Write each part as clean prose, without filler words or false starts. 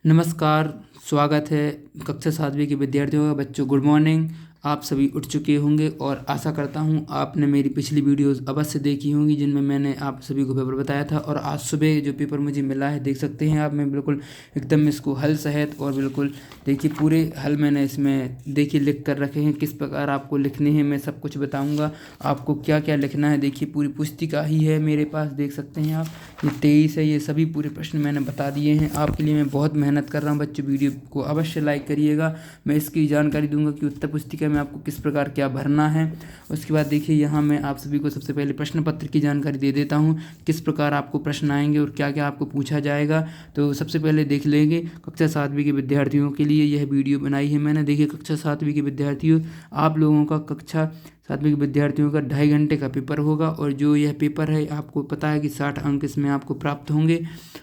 नमस्कार, स्वागत है कक्षा 7वीं के विद्यार्थियों का। बच्चों गुड मॉर्निंग। आप सभी उठ चुके होंगे और आशा करता हूं आपने मेरी पिछली वीडियोस अवश्य देखी होंगी जिनमें मैंने आप सभी को पेपर बताया था। और आज सुबह जो पेपर मुझे मिला है देख सकते हैं आप, मैं बिल्कुल एकदम इसको हल सहित और बिल्कुल देखिए पूरे हल मैंने इसमें देखिए लिख कर रखे हैं। किस प्रकार आपको लिखने हैं मैं सब कुछ बताऊँगा, आपको क्या क्या लिखना है। देखिए पूरी पुस्तिका ही है मेरे पास, देख सकते हैं आप। ये 23 है, ये सभी पूरे प्रश्न मैंने बता दिए हैं आपके लिए। मैं बहुत मेहनत कर रहा हूँ बच्चों, वीडियो को अवश्य लाइक करिएगा। मैं इसकी जानकारी दूंगा कि उत्तर पुस्तिका में आपको किस प्रकार क्या भरना है। उसके बाद देखिए यहाँ मैं आप सभी को सबसे पहले प्रश्न पत्र की जानकारी दे देता हूँ, किस प्रकार आपको प्रश्न आएंगे और क्या क्या आपको पूछा जाएगा। तो सबसे पहले देख लेंगे कक्षा 7वीं के विद्यार्थियों के लिए यह वीडियो बनाई है मैंने। देखिए कक्षा 7वीं के विद्यार्थियों, आप लोगों का कक्षा 7वीं के विद्यार्थियों का 2.5 घंटे का पेपर होगा। और जो यह पेपर है आपको पता है कि 60 अंक इसमें आपको प्राप्त होंगे।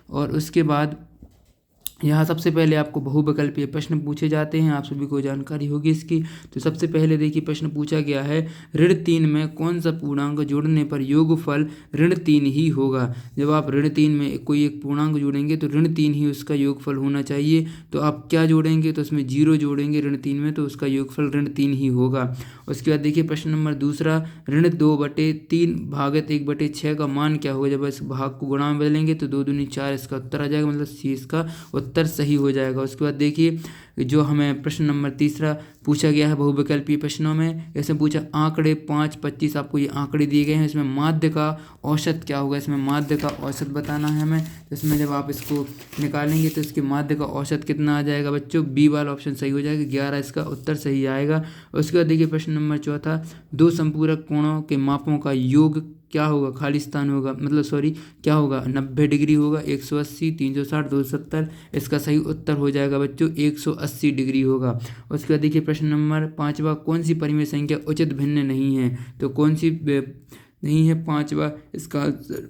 और उसके बाद यहाँ सबसे पहले आपको बहुविकल्पीय प्रश्न पूछे जाते हैं, आप सभी को जानकारी होगी इसकी। तो सबसे पहले देखिए प्रश्न पूछा गया है, ऋण 3 में कौन सा पूर्णांक जोड़ने पर योगफल ऋण 3 ही होगा। जब आप ऋण 3 में कोई एक पूर्णांक जोड़ेंगे तो ऋण 3 ही उसका योगफल होना चाहिए। तो आप क्या जोड़ेंगे, तो उसमें 0 जोड़ेंगे ऋण 3 में, तो उसका योगफल ऋण 3 ही होगा। उसके बाद देखिए प्रश्न नंबर दूसरा, ऋण 2/3 भागित 1/6 का मान क्या होगा। जब इस भाग को गुणा में बदलेंगे तो 2 दूनी 4 इसका उत्तर आ जाएगा, मतलब सी इसका उत्तर सही हो जाएगा। उसके बाद देखिए जो हमें प्रश्न नंबर तीसरा पूछा गया है बहुविकल्पीय प्रश्नों में, इसमें पूछा आंकड़े 5, 25 आपको ये आंकड़े दिए गए हैं, इसमें माध्य का औसत क्या होगा। इसमें माध्य का औसत बताना है हमें। इसमें जब आप इसको निकालेंगे तो इसके माध्य का औसत कितना आ जाएगा बच्चों, बी वाला ऑप्शन सही हो जाएगा, 11 इसका उत्तर सही आएगा। उसके बाद देखिए प्रश्न नंबर चौथा, दो संपूरक कोणों के मापों का योग क्या होगा, खालिस्तान होगा, मतलब सॉरी क्या होगा, 90 डिग्री होगा, 180, 360, 270। इसका सही उत्तर हो जाएगा बच्चों 180 डिग्री होगा। उसके बाद देखिए प्रश्न नंबर 5वां, कौन सी परिमेय संख्या उचित भिन्न नहीं है। तो कौन सी नहीं है 5वां, इसका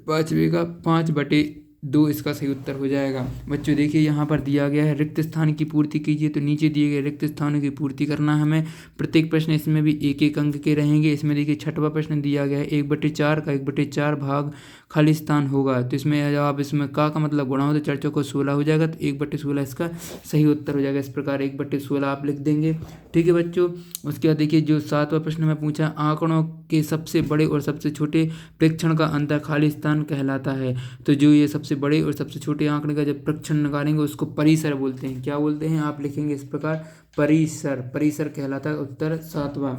5वें का 5/2 इसका सही उत्तर हो जाएगा। बच्चों देखिए यहाँ पर दिया गया है रिक्त स्थान की पूर्ति कीजिए। तो नीचे दिए गए रिक्त स्थानों की पूर्ति करना है हमें। प्रत्येक प्रश्न इसमें भी 1-1 अंक के रहेंगे। इसमें देखिए 6वां प्रश्न दिया गया है 1/4 का 1/4 भाग खाली स्थान होगा। तो इसमें जब आप इसमें का मतलब गुणा हो तो 4 चौको 16 हो जाएगा, तो 1/16 इसका सही उत्तर हो जाएगा। इस प्रकार 1/16 आप लिख देंगे, ठीक है बच्चों। उसके बाद देखिए जो 7वां प्रश्न में पूछा, आंकड़ों के सबसे बड़े और सबसे छोटे प्रेक्षण का अंतर खालिस्तान कहलाता है। तो जो ये सबसे बड़े और सबसे छोटे आंकड़े का जब प्रेक्षण निकालेंगे उसको परिसर बोलते हैं। क्या बोलते हैं, आप लिखेंगे इस प्रकार, परिसर, परिसर कहलाता है उत्तर 7वां।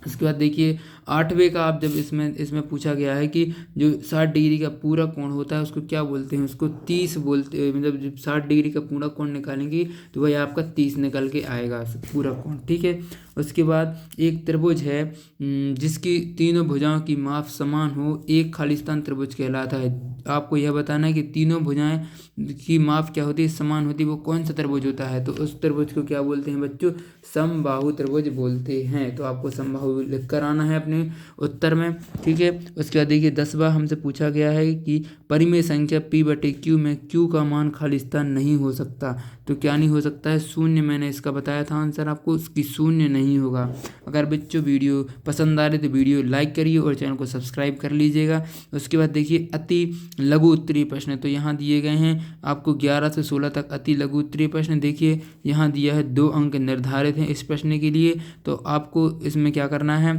इसके बाद देखिए 8वें का आप जब इसमें पूछा गया है कि जो 60 डिग्री का पूरा कोण होता है उसको क्या बोलते हैं, उसको 30 बोलते हैं। मतलब जब 60 डिग्री का पूरा कोण निकालेंगे तो वही आपका 30 निकल के आएगा पूरा कोण, ठीक है। उसके बाद एक त्रिभुज है जिसकी तीनों भुजाओं की माप समान हो, एक खालिस्तान त्रिभुज कहलाता है। आपको यह बताना है कि तीनों भुजाएं की माप क्या होती है, समान होती है, वो कौन सा त्रिभुज होता है। तो उस त्रिभुज को क्या बोलते हैं बच्चों, समबाहु त्रिभुज बोलते हैं। तो आपको समबाहु लिख कर आना है अपने उत्तर में, ठीक है। उसके बाद देखिए 10वां हमसे पूछा गया है कि परिमेय संख्या P/Q में Q का मान खालिस्तान नहीं हो सकता। तो क्या नहीं हो सकता है, शून्य। मैंने इसका बताया था आंसर आपको, उसकी शून्य नहीं होगा। अगर बच्चों वीडियो पसंद आ रही तो वीडियो लाइक करिए और चैनल को सब्सक्राइब कर लीजिएगा। उसके बाद देखिए अति लघु उत्तरीय प्रश्न, तो यहाँ दिए गए हैं आपको 11 से 16 तक अति लघु उत्तरीय प्रश्न। देखिए यहाँ दिया है 2 अंक निर्धारित हैं इस प्रश्न के लिए। तो आपको इसमें क्या करना है,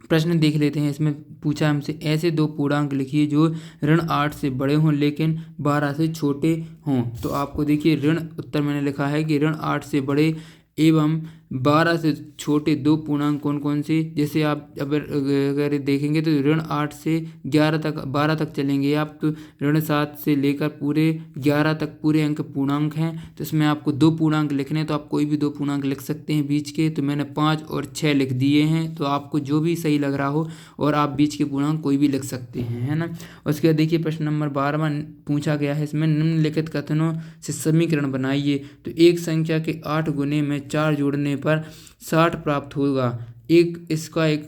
प्रश्न देख लेते हैं। इसमें पूछा हमसे, ऐसे 2 पूर्णांक लिखिए जो ऋण 8 से बड़े हों लेकिन 12 से छोटे हों। तो आपको देखिए ऋण उत्तर मैंने लिखा है कि ऋण 8 से बड़े एवं 12 से छोटे 2 पूर्णांक कौन कौन से। जैसे आप अगर देखेंगे तो ऋण 8 से 11 तक 12 तक चलेंगे आप, तो ऋण 7 से लेकर पूरे 11 तक पूरे अंक पूर्णांक हैं। तो इसमें आपको 2 पूर्णांक लिखने हैं, तो आप कोई भी 2 पूर्णांक लिख सकते हैं बीच के। तो मैंने 5 और 6 लिख दिए हैं, तो आपको जो भी सही लग रहा हो और आप बीच के पूर्णांक कोई भी लिख सकते हैं, है ना। उसके बाद देखिए प्रश्न नंबर 12वां पूछा गया है, इसमें निम्नलिखित कथनों से समीकरण बनाइए। तो एक संख्या के 8 गुने में 4 जोड़ने पर 60 प्राप्त होगा। एक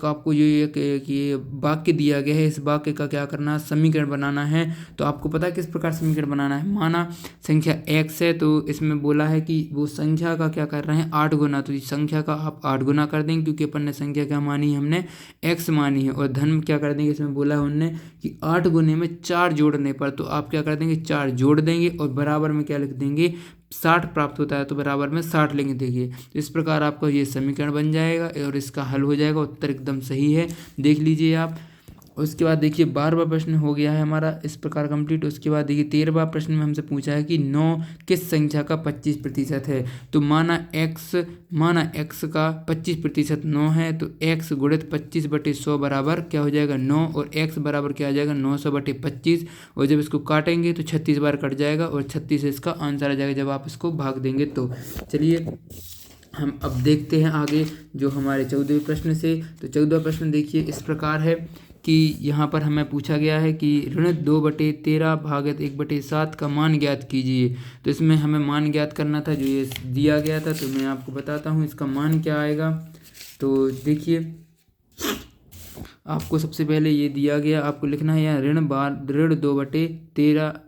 आपको जो ये वाक्य दिया गया है, इस वाक्य का क्या करना है, समीकरण बनाना है। तो आपको पता है किस प्रकार समीकरण बनाना है। माना संख्या x है, तो इसमें बोला है कि वो संख्या का क्या कर रहे हैं, 8 गुना। तो इस संख्या का आप 8 गुना कर देंगे, क्योंकि अपन ने संख्या क्या मानी है, हमने x मानी है। और धन क्या कर देंगे, इसमें बोला है उनने कि 8 गुने में 4 जोड़ने पर, तो आप क्या कर देंगे, 4 जोड़ देंगे और बराबर में क्या लिख देंगे, 60 प्राप्त होता है तो बराबर में 60 लेंगे। देखिए तो इस प्रकार आपका ये समीकरण बन जाएगा और इसका हल हो जाएगा। उत्तर एकदम सही है, देख लीजिए आप। उसके बाद देखिए 12वां प्रश्न हो गया है हमारा इस प्रकार कंप्लीट। उसके बाद देखिए 13वां प्रश्न में हमसे पूछा है कि 9 किस संख्या का 25% है। तो माना x का 25% 9 है, तो x गुणित 25/100 बराबर क्या हो जाएगा 9, और x बराबर क्या आ जाएगा 900/25, और जब इसको काटेंगे तो 36 बार कट जाएगा और 36 इसका आंसर आ जाएगा जब आप इसको भाग देंगे तो। चलिए हम अब देखते हैं आगे जो हमारे 14वें प्रश्न से। तो 14वां प्रश्न देखिए इस प्रकार है कि यहाँ पर हमें पूछा गया है कि ऋण 2/13 भागित 1/7 का मान ज्ञात कीजिए। तो इसमें हमें मान ज्ञात करना था जो ये दिया गया था, तो मैं आपको बताता हूँ इसका मान क्या आएगा। तो देखिए आपको सबसे पहले ये दिया गया, आपको लिखना है यहाँ ऋण 2/13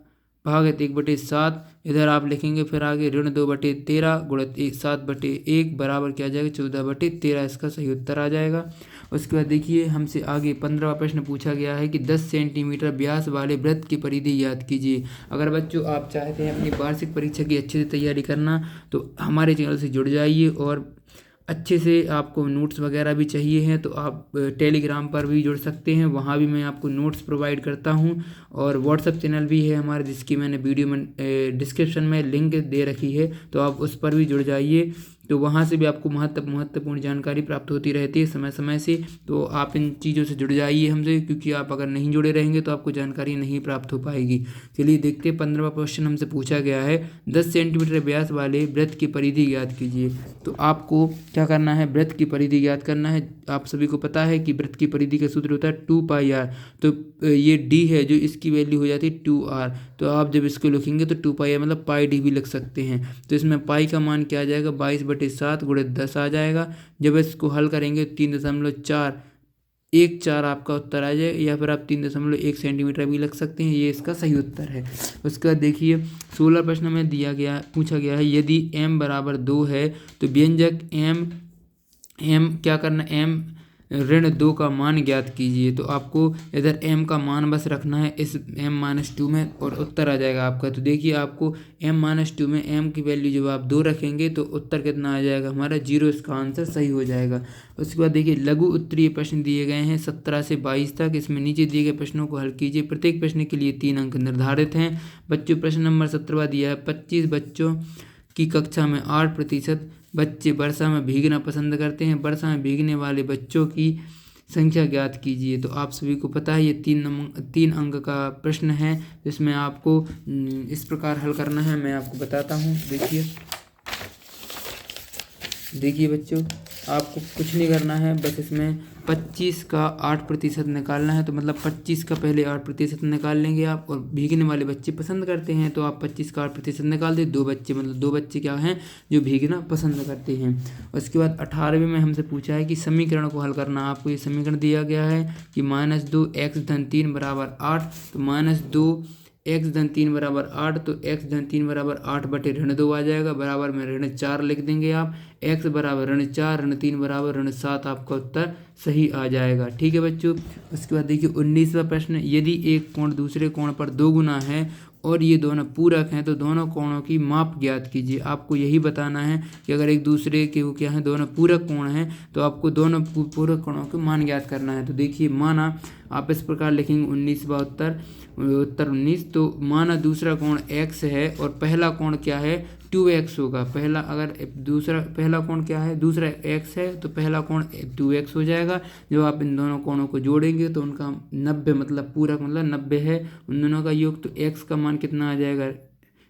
भागित 1/7, इधर आप लिखेंगे फिर आगे ऋण 2/13 गुणित 7/1 बराबर क्या आ जाएगा 14/13, इसका सही उत्तर आ जाएगा। उसके बाद देखिए हमसे आगे 15वां प्रश्न पूछा गया है कि 10 सेंटीमीटर व्यास वाले वृत्त की परिधि याद कीजिए। अगर बच्चों आप चाहते हैं अपनी वार्षिक परीक्षा की अच्छे से तैयारी करना तो हमारे चैनल से जुड़ जाइए, और अच्छे से आपको नोट्स वगैरह भी चाहिए हैं तो आप टेलीग्राम पर भी जुड़ सकते हैं, वहाँ भी मैं आपको नोट्स प्रोवाइड करता हूँ। और व्हाट्सएप चैनल भी है हमारे जिसकी मैंने वीडियो में डिस्क्रिप्शन में लिंक दे रखी है, तो आप उस पर भी जुड़ जाइए। तो वहाँ से भी आपको महत्वपूर्ण जानकारी प्राप्त होती रहती है समय समय से, तो आप इन चीज़ों से जुड़ जाइए हमसे, क्योंकि आप अगर नहीं जुड़े रहेंगे तो आपको जानकारी नहीं प्राप्त हो पाएगी। चलिए देखते हैं 15वां क्वेश्चन हमसे पूछा गया है 10 सेंटीमीटर व्यास वाले वृत्त की परिधि ज्ञात कीजिए। तो आपको क्या करना है, वृत्त की परिधि ज्ञात करना है। आप सभी को पता है कि वृत्त की परिधि का सूत्र होता है 2πr, तो ये d है जो इसकी वैल्यू हो जाती है 2r, तो आप जब इसको लिखेंगे तो 2πr मतलब πd भी लिख सकते हैं। तो इसमें पाई का मान क्या आ जाएगा 22/7 गुणित 10 आ जाएगा। जब इसको हल करेंगे 3.414 आपका उत्तर आ जाएगा, या फिर आप 3.1 सेंटीमीटर भी लिख सकते हैं, ये इसका सही उत्तर है। उसके बाद देखिए 16 प्रश्न में पूछा गया है यदि m बराबर 2 है तो व्यंजक m क्या करना, m ऋण 2 का मान ज्ञात कीजिए। तो आपको इधर m का मान बस रखना है इस m-2 में और उत्तर आ जाएगा आपका। तो देखिए आपको m-2 में m की वैल्यू जब आप 2 रखेंगे तो उत्तर कितना आ जाएगा हमारा 0, इसका आंसर सही हो जाएगा। उसके बाद देखिए लघु उत्तरीय प्रश्न दिए गए हैं 17 से 22 तक। इसमें नीचे दिए गए प्रश्नों को हल कीजिए। प्रत्येक प्रश्न के लिए 3 अंक निर्धारित हैं। बच्चों प्रश्न नंबर 17वां दिया है 25 बच्चों की कक्षा में 8% बच्चे वर्षा में भीगना पसंद करते हैं। वर्षा में भीगने वाले बच्चों की संख्या ज्ञात कीजिए। तो आप सभी को पता है ये 3 अंक का प्रश्न है, जिसमें आपको इस प्रकार हल करना है। मैं आपको बताता हूँ। देखिए बच्चों आपको कुछ नहीं करना है, बस इसमें 25 का 8% निकालना है। तो मतलब 25 का पहले 8% निकाल लेंगे आप, और भीगने वाले बच्चे पसंद करते हैं तो आप 25 का 8% निकाल दें। 2 बच्चे मतलब 2 बच्चे क्या हैं जो भीगना पसंद करते हैं। उसके बाद 18वें में हमसे पूछा है कि समीकरण को हल करना। आपको ये समीकरण दिया गया है कि -2 x धन 3 बराबर 8। तो -2 x धन 3 बराबर 8, तो x धन 3 बराबर 8 बटे ऋण 2 आ जाएगा, बराबर में ऋण 4 लिख देंगे आप। x बराबर ऋण 4, ऋण 3 बराबर ऋण 7, आपका उत्तर सही आ जाएगा। ठीक है बच्चों। उसके बाद देखिए 19वां प्रश्न, यदि एक कोण दूसरे कोण पर 2 गुना है और ये दोनों पूरक हैं तो दोनों कोणों की माप ज्ञात कीजिए। आपको यही बताना है कि अगर एक दूसरे के वो क्या है दोनों पूरक कोण हैं तो आपको दोनों पूरक कोणों के मान ज्ञात करना है। तो देखिए माना आप इस प्रकार लिखेंगे 19वां उत्तर 19। तो माना दूसरा कोण x है और पहला कोण क्या है 2x होगा। पहला कोण क्या है, दूसरा x है तो पहला कोण 2x हो जाएगा। जब आप इन दोनों कोणों को जोड़ेंगे तो उनका 90 मतलब पूरक मतलब 90 है उन दोनों का योग। तो x का मान कितना आ जाएगा,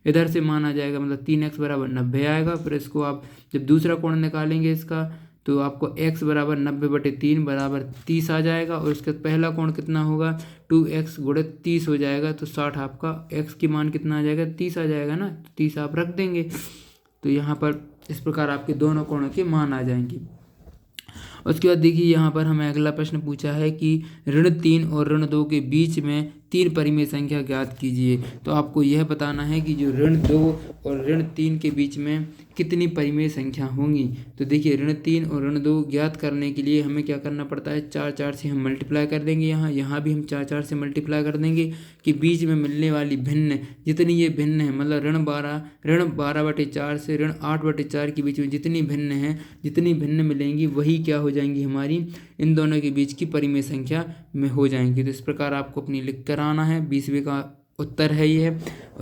इधर से मान आ जाएगा मतलब 3x बराबर 90 आएगा। फिर इसको आप जब दूसरा कोण निकालेंगे इसका तो आपको x बराबर 90/3 बराबर 30 आ जाएगा। और इसका पहला कोण कितना होगा 2x गुणित 30 हो जाएगा। तो 60 आपका x की मान कितना आ जाएगा 30 आ जाएगा ना, तो 30 आप रख देंगे। तो यहाँ पर इस प्रकार आपके दोनों कोणों के मान आ जाएंगे। उसके बाद देखिए यहाँ पर हमें अगला प्रश्न पूछा है कि ऋण 3 और ऋण 2 के बीच में तीन परिमेय संख्या ज्ञात कीजिए। तो आपको यह बताना है कि जो ऋण 2 और ऋण 3 के बीच में कितनी परिमेय संख्या होंगी। तो देखिए ऋण 3 और ऋण 2 ज्ञात करने के लिए हमें क्या करना पड़ता है, 4 से हम मल्टीप्लाई कर देंगे, यहाँ भी हम 4 से मल्टीप्लाई कर देंगे कि बीच में मिलने वाली भिन्न जितनी ये भिन्न है, मतलब ऋण 12/4 से ऋण 8/4 के बीच में जितनी भिन्न मिलेंगी वही क्या हो जाएंगी, हमारी इन दोनों के बीच की परिमेय संख्या में हो जाएंगी। तो इस प्रकार आपको अपनी लिख कर आना है। 20वें का उत्तर है ये।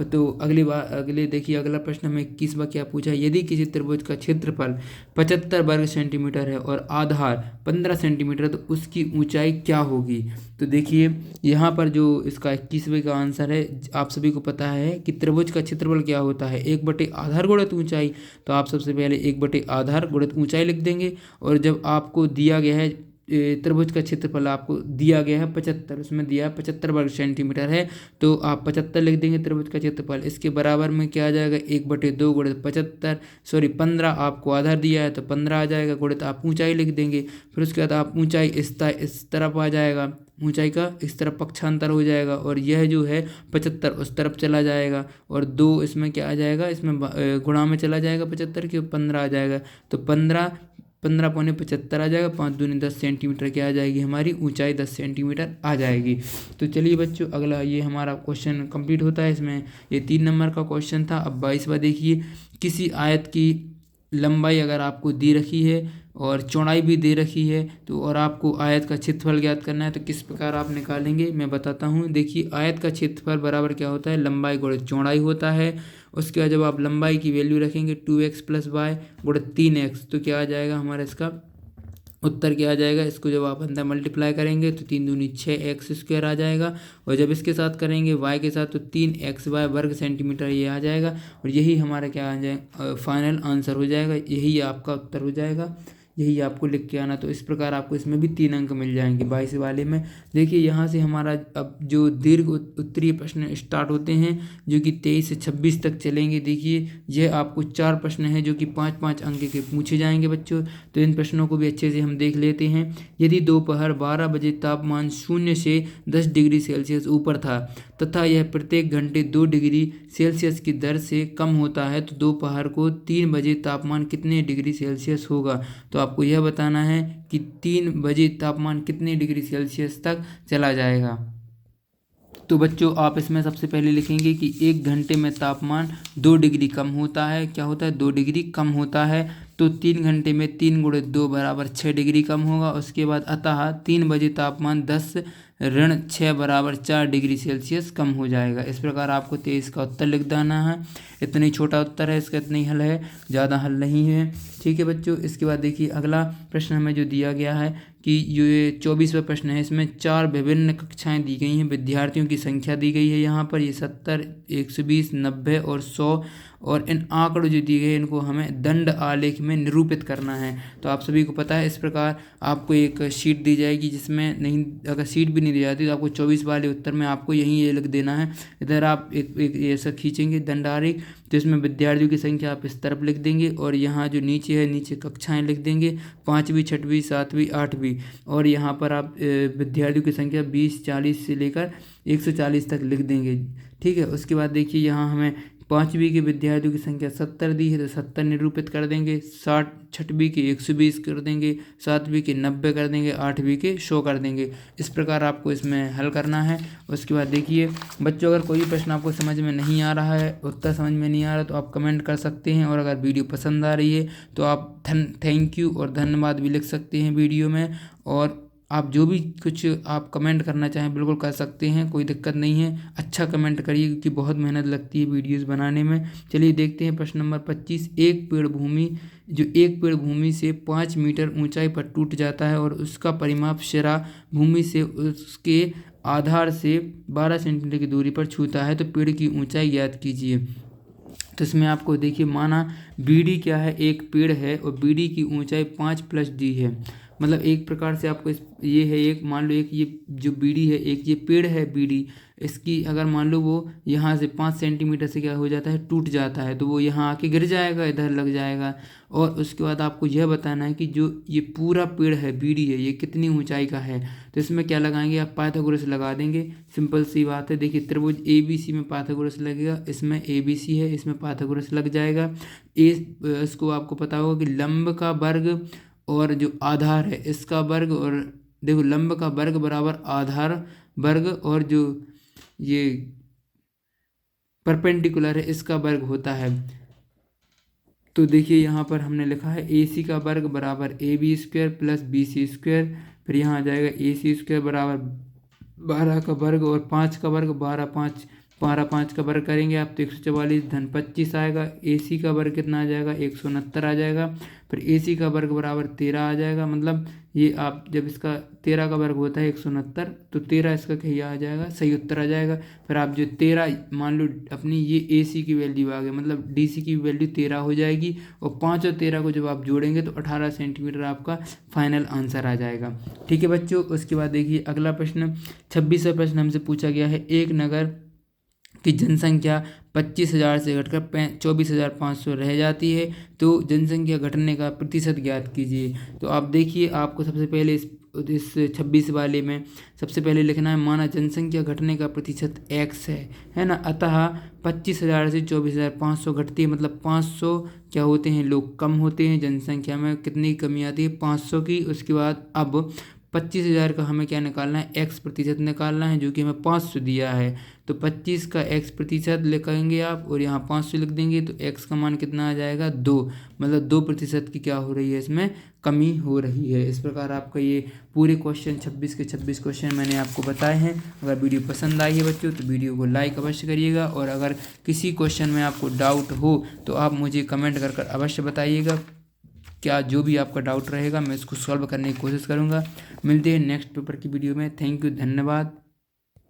तो अगले देखिए अगला प्रश्न हमें 21वां क्या पूछा है, यदि किसी त्रिभुज का क्षेत्रफल 75 वर्ग सेंटीमीटर है और आधार 15 सेंटीमीटर तो उसकी ऊंचाई क्या होगी। तो देखिए यहाँ पर जो इसका 21वें का आंसर है, आप सभी को पता है कि त्रिभुज का क्षेत्रफल क्या होता है, 1/आधार गुणित ऊंचाई। तो आप सबसे पहले 1/आधार गुणित ऊंचाई लिख देंगे। और जब आपको दिया गया है त्रिभुज का क्षेत्रफल आपको दिया गया है 75, उसमें दिया है 75 वर्ग सेंटीमीटर है, तो आप 75 लिख देंगे त्रिभुज का क्षेत्रफल। इसके बराबर में क्या आ जाएगा, 1/2 गुणित 15 आपको आधार दिया है तो 15 आ जाएगा, गुणित आप ऊंचाई लिख देंगे। फिर उसके बाद आप ऊंचाई इस तरफ आ जाएगा, ऊंचाई का इस तरफ पक्षांतर हो जाएगा और यह जो है 75 उस तरफ चला जाएगा और 2 इसमें क्या आ जाएगा, इसमें गुणा में चला जाएगा 75 के, 15 आ जाएगा। तो 15 पौने 75 आ जाएगा, 5 दूनी 10 सेंटीमीटर क्या आ जाएगी, हमारी ऊंचाई 10 सेंटीमीटर आ जाएगी। तो चलिए बच्चों अगला ये हमारा क्वेश्चन कंप्लीट होता है। इसमें ये 3 नंबर का क्वेश्चन था। अब 22वां देखिए, किसी आयत की लंबाई अगर आपको दी रखी है और चौड़ाई भी दे रखी है तो और आपको आयत का क्षेत्रफल ज्ञात करना है तो किस प्रकार आप निकालेंगे, मैं बताता हूँ। देखिए आयत का क्षेत्रफल बराबर क्या होता है, लंबाई गुणित चौड़ाई होता है। उसके बाद जब आप लंबाई की वैल्यू रखेंगे 2x + y गुणित 3x तो क्या आ जाएगा, हमारा इसका उत्तर क्या आ जाएगा। इसको जब आप अंदर मल्टीप्लाई करेंगे तो 3 दूनी 6x² आ जाएगा और जब इसके साथ करेंगे y के साथ तो 3xy वर्ग सेंटीमीटर ये आ जाएगा और यही हमारा क्या आ जाएगा, फाइनल आंसर हो जाएगा, यही आपका उत्तर हो जाएगा, यही आपको लिख के आना। तो इस प्रकार आपको इसमें भी 3 अंक मिल जाएंगे 22 वाले में। देखिए यहाँ से हमारा अब जो दीर्घ उत्तरीय प्रश्न स्टार्ट होते हैं जो कि 23 से 26 तक चलेंगे। देखिए यह आपको 4 प्रश्न हैं जो कि 5-5 अंक के पूछे जाएंगे बच्चों। तो इन प्रश्नों को भी अच्छे से हम देख लेते हैं। यदि दोपहर 12 बजे तापमान 0 से 10 डिग्री सेल्सियस ऊपर था तथा यह प्रत्येक घंटे 2 डिग्री सेल्सियस की दर से कम होता है तो दोपहर को 3 बजे तापमान कितने डिग्री सेल्सियस होगा। तो आपको यह बताना है कि 3 बजे तापमान कितने डिग्री सेल्सियस तक चला जाएगा। तो बच्चों आप इसमें सबसे पहले लिखेंगे कि 1 घंटे में तापमान 2 डिग्री कम होता है, क्या होता है 2 डिग्री कम होता है। तो 3 घंटे में 3 × 2 बराबर 6 डिग्री कम होगा। उसके बाद अतः 3 बजे तापमान 10 ऋण 6 बराबर 4 डिग्री सेल्सियस कम हो जाएगा। इस प्रकार आपको 23 का उत्तर लिख देना है। इतना ही छोटा उत्तर है इसका, इतना ही हल है, ज़्यादा हल नहीं है। ठीक है बच्चों, इसके बाद देखिए अगला प्रश्न हमें जो दिया गया है कि ये 24वां प्रश्न है। इसमें 4 विभिन्न कक्षाएं दी गई हैं, विद्यार्थियों की संख्या दी गई है यहाँ पर, ये 70, 120, 90 और 100 और इन आंकड़े जो दिए गए इनको हमें दंड आलेख में निरूपित करना है। तो आप सभी को पता है इस प्रकार आपको एक शीट दी जाएगी जिसमें नहीं, अगर शीट भी नहीं दी जाती तो आपको 24 वाले उत्तर में आपको यहीं ये लिख देना है। इधर आप एक ऐसा खींचेंगे दंड आलेख तो इसमें विद्यार्थियों की संख्या आप इस तरफ लिख देंगे और यहाँ जो नीचे है नीचे कक्षाएं लिख देंगे, 5वीं 6वीं 7वीं 8वीं और यहाँ पर आप विद्यार्थियों की संख्या 20, 40 से लेकर 140 तक लिख देंगे। ठीक है, उसके बाद देखिए यहाँ हमें 5वीं के विद्यार्थियों की संख्या 70 दी है तो 70 निरूपित कर देंगे, 6वीं के 120 कर देंगे, 7वीं के 90 कर देंगे, 8वीं के 100 कर देंगे। इस प्रकार आपको इसमें हल करना है। उसके बाद देखिए बच्चों अगर कोई प्रश्न आपको समझ में नहीं आ रहा है, उत्तर समझ में नहीं आ रहा तो आप कमेंट कर सकते हैं और अगर वीडियो पसंद आ रही है तो आप थैंक यू और धन्यवाद भी लिख सकते हैं वीडियो में। और आप जो भी कुछ आप कमेंट करना चाहें बिल्कुल कर सकते हैं, कोई दिक्कत नहीं है। अच्छा कमेंट करिए क्योंकि बहुत मेहनत लगती है वीडियोस बनाने में। चलिए देखते हैं प्रश्न नंबर 25। एक पेड़ भूमि से 5 मीटर ऊंचाई पर टूट जाता है और उसका परिमाप सिरा भूमि से उसके आधार से 12 सेंटीमीटर की दूरी पर छूता है तो पेड़ की ऊंचाई ज्ञात कीजिए। तो इसमें आपको देखिए माना BD क्या है, एक पेड़ है और BD की ऊंचाई 5 + D है। मतलब एक प्रकार से आपको ये है, एक मान लो एक ये जो बीड़ी है, एक ये पेड़ है बीड़ी, इसकी अगर मान लो वो यहाँ से 5 सेंटीमीटर से क्या हो जाता है, टूट जाता है, तो वो यहाँ आके गिर जाएगा, इधर लग जाएगा। और उसके बाद आपको यह बताना है कि जो ये पूरा पेड़ है बीड़ी है, ये कितनी ऊंचाई का है। तो इसमें क्या लगाएंगे आप, पाइथागोरस लगा देंगे। सिंपल सी बात है। देखिए त्रिभुज ABC में पाइथागोरस लगेगा, इसमें ABC है, इसमें पाइथागोरस लग जाएगा। इसको आपको पता होगा कि लंब का वर्ग और जो आधार है इसका वर्ग, और देखो लंब का वर्ग बराबर आधार वर्ग, और जो ये परपेंडिकुलर है इसका वर्ग होता है। तो देखिए यहाँ पर हमने लिखा है AC का वर्ग बराबर AB square plus BC square, फिर यहाँ आ जाएगा AC स्क्वायर बराबर 12 का वर्ग और 5 का वर्ग, 12 5 का वर्ग करेंगे आप तो 144 धन 25 आएगा। AC का वर्ग कितना आ जाएगा, 169 आ जाएगा। फिर AC का वर्ग बराबर 13 आ जाएगा। मतलब ये आप जब इसका 13 का वर्ग होता है 169, तो 13 इसका क्या आ जाएगा, सही उत्तर आ जाएगा। फिर आप जो 13 मान लो अपनी ये AC की वैल्यू आ गई, मतलब DC की वैल्यू 13 हो जाएगी, और 5 और 13 को जब आप जोड़ेंगे तो 18 सेंटीमीटर आपका फाइनल आंसर आ जाएगा। ठीक है बच्चों। उसके बाद देखिए अगला प्रश्न, 26वां प्रश्न हमसे पूछा गया है, एक नगर की जनसंख्या 25,000 से घटकर 24,500 रह जाती है, तो जनसंख्या घटने का प्रतिशत ज्ञात कीजिए। तो आप देखिए, आपको सबसे पहले इस 26 वाले में सबसे पहले लिखना है, माना जनसंख्या घटने का प्रतिशत x है ना। अतः 25,000 से 24,500 घटती है, मतलब 500 क्या होते हैं, लोग कम होते हैं। जनसंख्या में कितनी कमी आती है, 500 की। उसके बाद अब 25,000 का हमें क्या निकालना है, x प्रतिशत निकालना है, जो कि हमें 500 दिया है। तो 25 का x प्रतिशत लिखेंगे आप, और यहाँ 500 लिख देंगे, तो x का मान कितना आ जाएगा, 2। मतलब 2% की क्या हो रही है, इसमें कमी हो रही है। इस प्रकार आपका ये पूरे क्वेश्चन 26 के 26 क्वेश्चन मैंने आपको बताए हैं। अगर वीडियो पसंद आई है बच्चों तो वीडियो को लाइक अवश्य करिएगा, और अगर किसी क्वेश्चन में आपको डाउट हो तो आप मुझे कमेंट कर अवश्य बताइएगा। क्या जो भी आपका डाउट रहेगा मैं इसको सॉल्व करने की कोशिश करूँगा। मिलते हैं नेक्स्ट पेपर की वीडियो में। थैंक यू, धन्यवाद।